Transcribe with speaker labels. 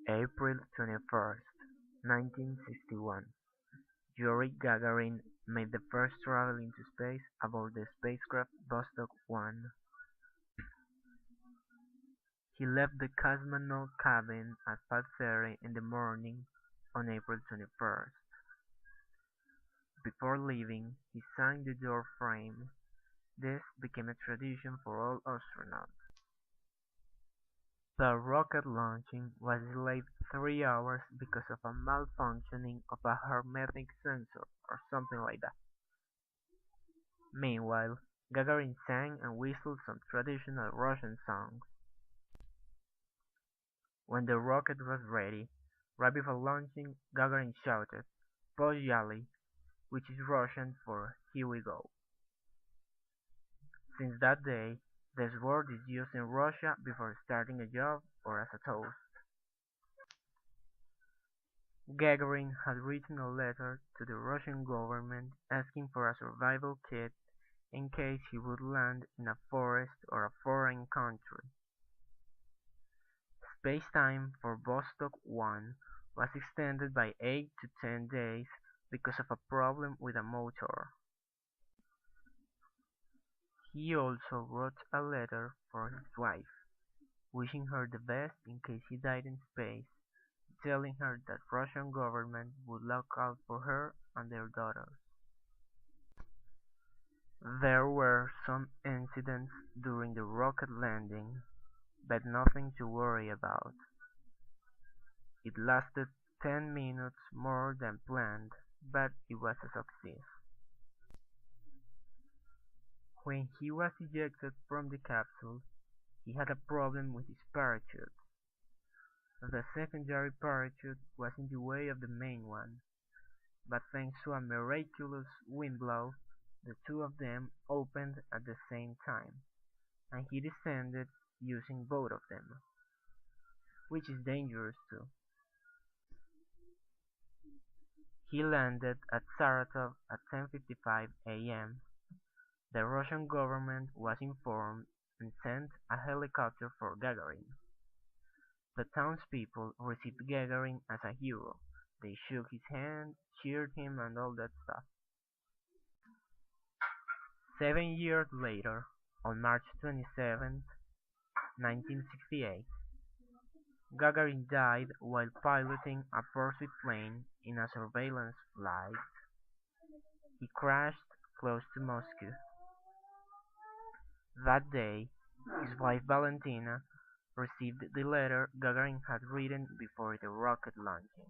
Speaker 1: April 21st, 1961, Yuri Gagarin made the first travel into space aboard the spacecraft Vostok 1. He left the cosmonaut cabin at 5:30 in the morning on April 21st. Before leaving, he signed the door frame. This became a tradition for all astronauts. The rocket launching was delayed 3 hours because of a malfunctioning of a hermetic sensor or something like that. Meanwhile, Gagarin sang and whistled some traditional Russian songs. When the rocket was ready, right before launching, Gagarin shouted, "Pozyali," which is Russian for "Here we go." Since that day, this word is used in Russia before starting a job or as a toast. Gagarin had written a letter to the Russian government asking for a survival kit in case he would land in a forest or a foreign country. Spacetime for Vostok 1 was extended by 8 to 10 days because of a problem with a motor. He also wrote a letter for his wife, wishing her the best in case he died in space, telling her that Russian government would look out for her and their daughters. There were some incidents during the rocket landing, but nothing to worry about. It lasted 10 minutes more than planned, but it was a success. When he was ejected from the capsule, he had a problem with his parachute. The secondary parachute was in the way of the main one, but thanks to a miraculous wind blow, the two of them opened at the same time, and he descended using both of them, which is dangerous too. He landed at Saratov at 10:55 a.m. The Russian government was informed and sent a helicopter for Gagarin. The townspeople received Gagarin as a hero. They shook his hand, cheered him and all that stuff. 7 years later, on March 27, 1968, Gagarin died while piloting a pursuit plane in a surveillance flight. He crashed close to Moscow. That day, his wife Valentina received the letter Gagarin had written before the rocket launching.